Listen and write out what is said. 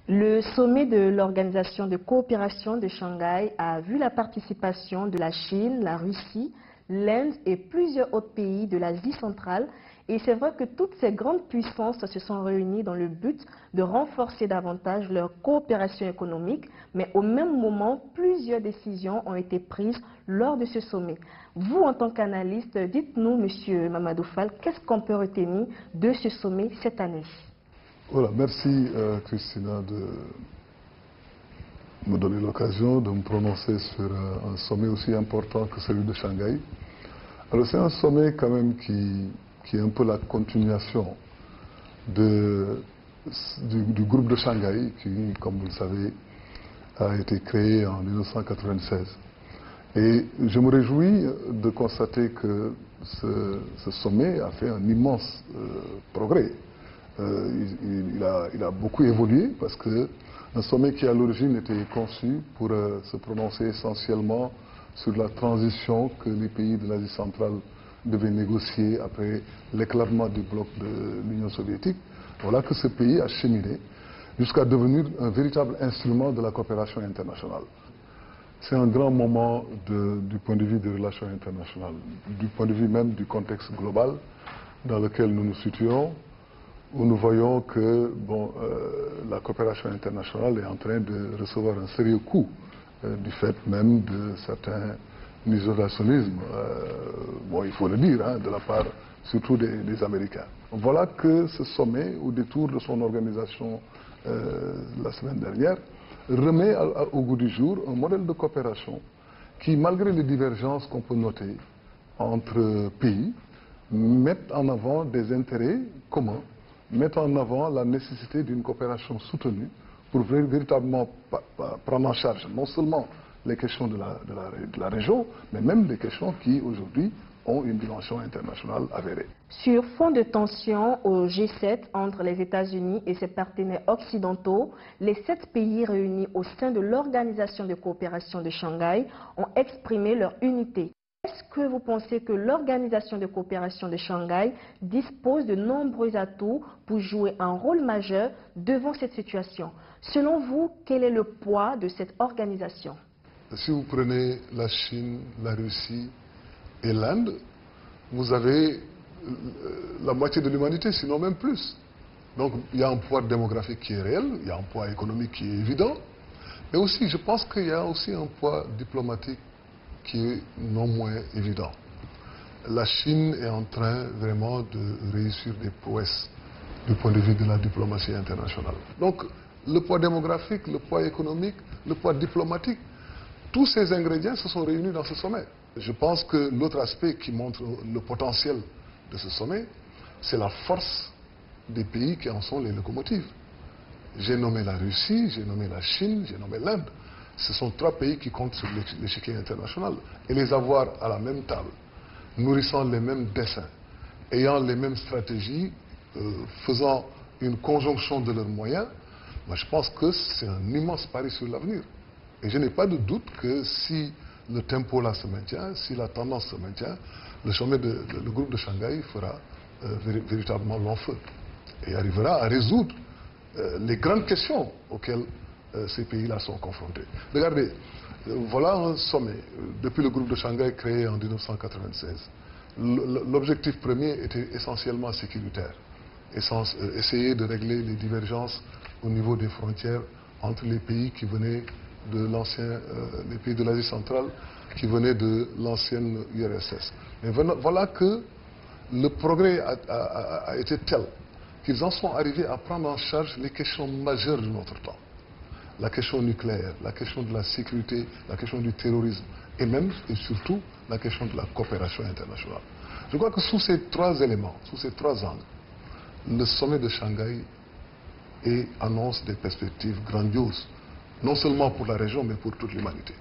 Le sommet de l'Organisation de coopération de Shanghai a vu la participation de la Chine, la Russie, l'Inde et plusieurs autres pays de l'Asie centrale. Et c'est vrai que toutes ces grandes puissances se sont réunies dans le but de renforcer davantage leur coopération économique. Mais au même moment, plusieurs décisions ont été prises lors de ce sommet. Vous, en tant qu'analyste, dites-nous, Monsieur Mamadou Fall, qu'est-ce qu'on peut retenir de ce sommet cette année? Voilà, merci Christina de me donner l'occasion de me prononcer sur un sommet aussi important que celui de Shanghai. Alors c'est un sommet quand même qui est un peu la continuation du groupe de Shanghai qui, comme vous le savez, a été créé en 1996. Et je me réjouis de constater que ce sommet a fait un immense progrès. Il a beaucoup évolué parce qu'un sommet qui à l'origine était conçu pour se prononcer essentiellement sur la transition que les pays de l'Asie centrale devaient négocier après l'éclatement du bloc de l'Union soviétique. Voilà que ce pays a cheminé jusqu'à devenir un véritable instrument de la coopération internationale. C'est un grand moment du point de vue des relations internationales, du point de vue même du contexte global dans lequel nous nous situons, où nous voyons que la coopération internationale est en train de recevoir un sérieux coup du fait même de certains isolationnismes, il faut le dire, de la part surtout des Américains. Voilà que ce sommet, au détour de son organisation la semaine dernière, remet au goût du jour un modèle de coopération qui, malgré les divergences qu'on peut noter entre pays, met en avant des intérêts communs, met en avant la nécessité d'une coopération soutenue pour véritablement prendre en charge non seulement les questions de la région, mais même les questions qui aujourd'hui ont une dimension internationale avérée. Sur fond de tension au G7 entre les États-Unis et ses partenaires occidentaux, les 7 pays réunis au sein de l'Organisation de coopération de Shanghai ont exprimé leur unité. Est-ce que vous pensez que l'Organisation de coopération de Shanghai dispose de nombreux atouts pour jouer un rôle majeur devant cette situation? Selon vous, quel est le poids de cette organisation? Si vous prenez la Chine, la Russie et l'Inde, vous avez la moitié de l'humanité, sinon même plus. Donc il y a un poids démographique qui est réel, il y a un poids économique qui est évident, mais aussi je pense qu'il y a aussi un poids diplomatique qui est non moins évident. La Chine est en train vraiment de réussir des prouesses du point de vue de la diplomatie internationale. Donc le poids démographique, le poids économique, le poids diplomatique, tous ces ingrédients se sont réunis dans ce sommet. Je pense que l'autre aspect qui montre le potentiel de ce sommet, c'est la force des pays qui en sont les locomotives. J'ai nommé la Russie, j'ai nommé la Chine, j'ai nommé l'Inde. Ce sont 3 pays qui comptent sur l'échiquier international. Et les avoir à la même table, nourrissant les mêmes desseins, ayant les mêmes stratégies, faisant une conjonction de leurs moyens, moi je pense que c'est un immense pari sur l'avenir. Et je n'ai pas de doute que si le tempo là se maintient, si la tendance se maintient, le groupe de Shanghai fera véritablement long feu et arrivera à résoudre les grandes questions auxquelles ces pays-là sont confrontés. Regardez, voilà un sommet depuis le groupe de Shanghai créé en 1996. L'objectif premier était essentiellement sécuritaire, essayer de régler les divergences au niveau des frontières entre les pays qui venaient de les pays de l'Asie centrale qui venaient de l'ancienne URSS. Mais voilà que le progrès a été tel qu'ils en sont arrivés à prendre en charge les questions majeures de notre temps. La question nucléaire, la question de la sécurité, la question du terrorisme et même et surtout la question de la coopération internationale. Je crois que sous ces 3 éléments, sous ces 3 angles, le sommet de Shanghai annonce des perspectives grandioses, non seulement pour la région mais pour toute l'humanité.